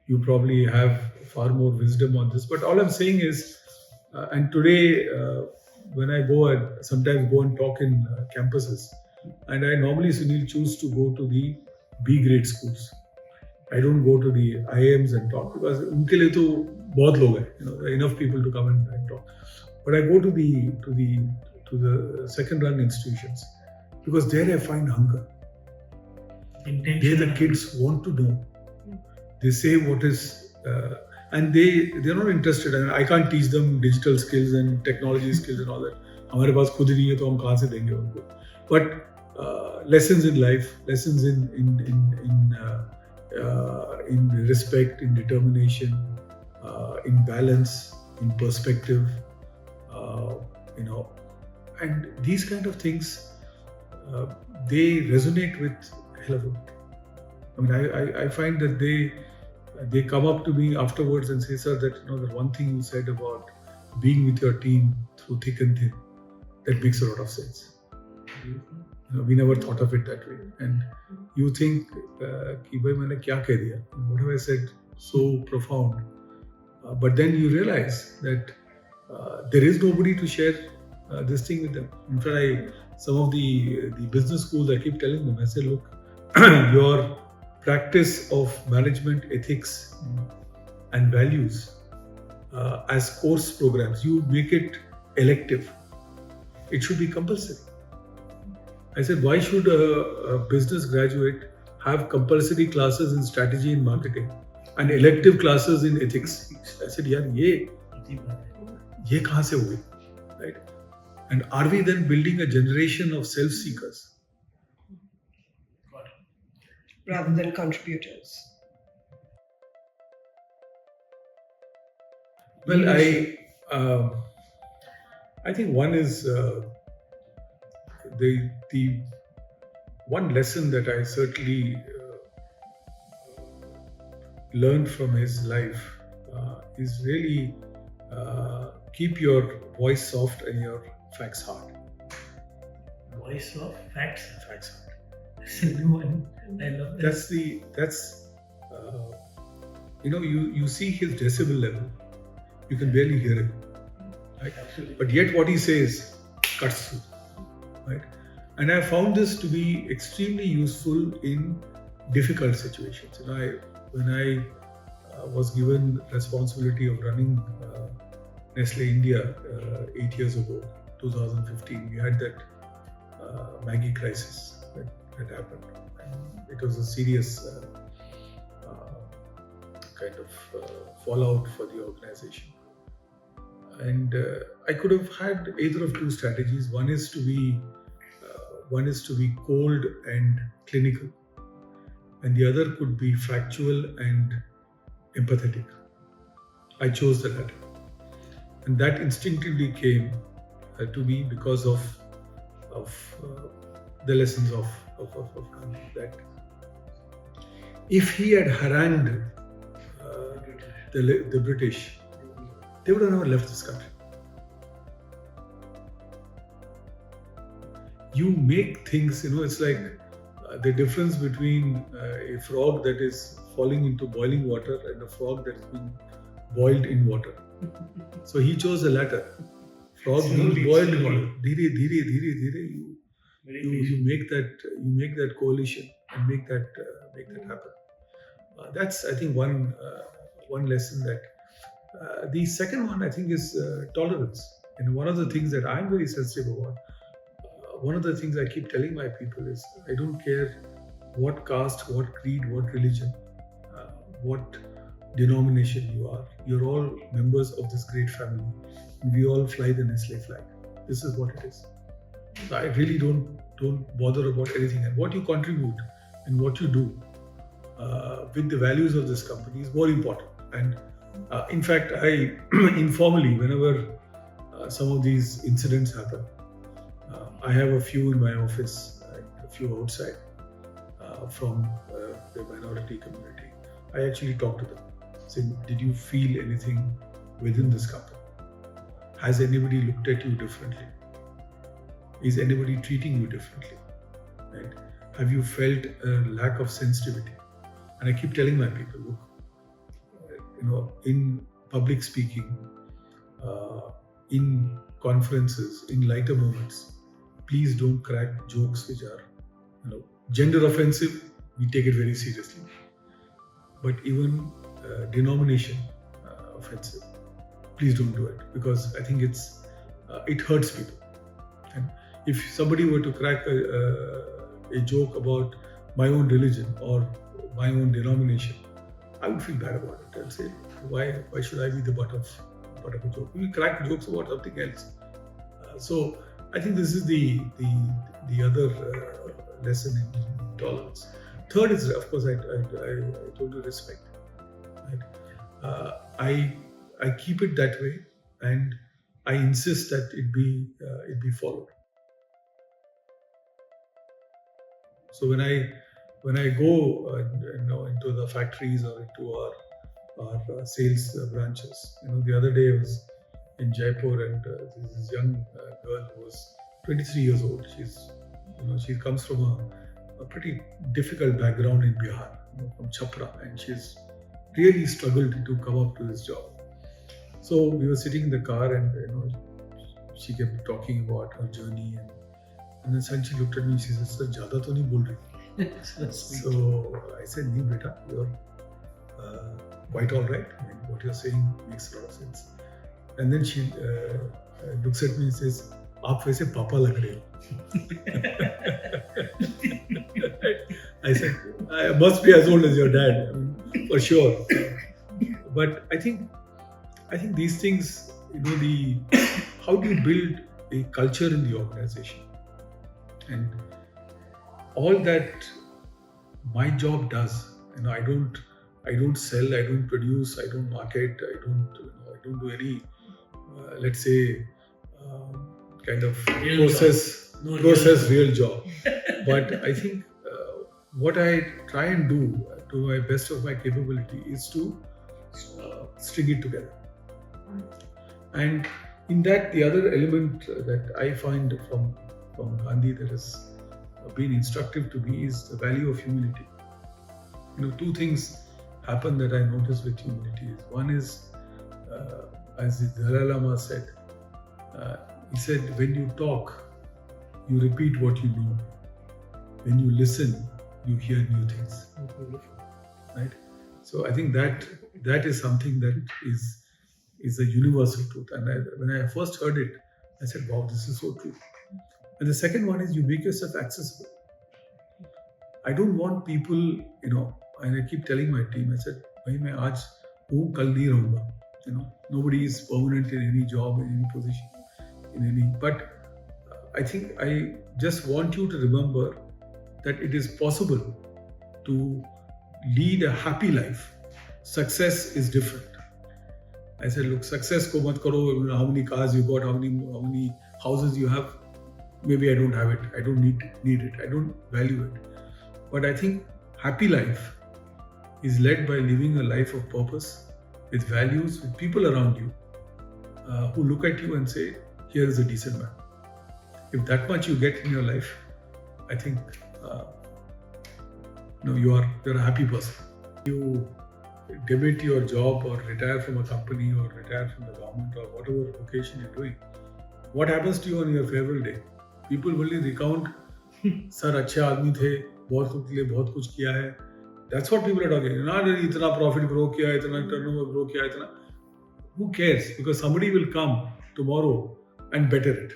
You probably have far more wisdom on this. But all I'm saying is, and today when I go and sometimes go and talk in campuses, and I normally Sunil choose to go to the B grade schools. I don't go to the IIMs and talk because उनके लिए तो बहुत लोग हैं, there are enough people to come and talk. But I go to the second rung institutions because there I find hunger. There the kids want to know. They say what is, and they're not interested. And I can't teach them digital skills and technology skills and all that. हमारे पास खुद ही नहीं है तो हम कहाँ से देंगे उनको? But lessons in life, lessons in respect, in determination, in balance, in perspective, and these kind of things, they resonate with hell of a lot. I mean, I find that they come up to me afterwards and say, sir, that that one thing you said about being with your team through thick and thin, that makes a lot of sense. We never thought of it that way. And you think, कि भाई मैंने क्या कह दिया? What have I said so profound? But then you realize that there is nobody to share this thing with them. In fact, some of the business schools, I keep telling them, I say, look, your practice of management ethics and values as course programs, you make it elective. It should be compulsory. I said, why should a business graduate have compulsory classes in strategy and marketing and elective classes in ethics? I said, yaar, ye kahan se hui? Right? And are we then building a generation of self-seekers? Rather than contributors? Well, I think one is the one lesson that I certainly learned from his life is really keep your voice soft and your facts hard. Voice soft, facts hard. That's a new one. I love that. That's you see his decibel level, you can barely hear him, right? Absolutely. But yet what he says cuts through, right? And I found this to be extremely useful in difficult situations. When I was given responsibility of running Nestlé India 8 years ago, 2015, we had that Maggi crisis that happened. And it was a serious kind of fallout for the organization. And I could have had either of two strategies. One is to be cold and clinical, and the other could be factual and empathetic. I chose the latter, and that instinctively came to me because of the lessons of Gandhi. That if he had harangued the British, they would have never left this country. You make things, it's like the difference between a frog that is falling into boiling water and a frog that is being boiled in water. So he chose the latter. Frog being boiled in water. Dhire, you make that coalition and make that happen. That's, I think, one lesson. That the second one, I think, is tolerance. And one of the things that I'm very sensitive about, one of the things I keep telling my people is, I don't care what caste, what creed, what religion, what denomination you are. You're all members of this great family. We all fly the Nestlé flag. This is what it is. So I really don't bother about anything. And what you contribute and what you do with the values of this company is more important. And in fact, I informally, whenever some of these incidents happen, I have a few in my office, a few outside from the minority community. I actually talk to them, saying, did you feel anything within this company? Has anybody looked at you differently? Is anybody treating you differently? Right? Have you felt a lack of sensitivity? And I keep telling my people, look, in public speaking, in conferences, in lighter moments, please don't crack jokes which are, gender offensive. We take it very seriously, but even denomination offensive, please don't do it, because I think it hurts people. And if somebody were to crack a joke about my own religion or my own denomination, I would feel bad about it and say, why should I be the butt of a joke? We crack jokes about something else. So I think this is the other lesson in tolerance. Third is, of course, I told you respect. Right? I keep it that way, and I insist that it be followed. So when I go into the factories or into our sales branches, the other day I was in Jaipur, and this young girl who was 23 years old. She comes from a pretty difficult background in Bihar, from Chhapra, and she's really struggled to come up to this job. So we were sitting in the car, and she kept talking about her journey, and then suddenly she looked at me and she said, "Sir, ज़्यादा तो नहीं बोल रही." So I said, "No, beta, you're quite all right. I mean, what you're saying makes a lot of sense." And then she looks at me and says, "आप वैसे पापा लग रहे हो." I said, "I must be as old as your dad, I mean, for sure." But I think these things, how do you build a culture in the organization? And all that my job does, I don't sell, I don't produce, I don't market, I don't do any, let's say, kind of process real job. But I think what I try and do to my best of my capability is to string it together. And in that, the other element that I find from Gandhi that has been instructive to me is the value of humility. Two things happen that I notice with humility. One is, as the Dalai Lama said, he said, when you talk, you repeat what you know. When you listen, you hear new things. Right? So I think that is something that is a universal truth. And when I first heard it, I said, wow, this is so true. And the second one is, you make yourself accessible. I don't want people, and I keep telling my team, I said, bhai, main aaj hoon, kal nahi rahunga. Nobody is permanent in any job, in any position, but I think I just want you to remember that it is possible to lead a happy life. Success is different. I said, look, success ko mat karo, how many cars you got, how many houses you have. Maybe I don't have it. I don't need it. I don't value it. But I think happy life is led by living a life of purpose, with values, with people around you who look at you and say, here is a decent man. If that much you get in your life, I think you're a happy person. You debate your job or retire from a company or retire from the government or whatever vocation you're doing. What happens to you on your farewell day? People will recount, sir, अच्छे आदमी थे, बहुत कुछ लिए बहुत कुछ किया है. That's what people are talking. इतना profit grow किया, इतना turnover grow किया, इतना. Who cares? Because somebody will come tomorrow and better it.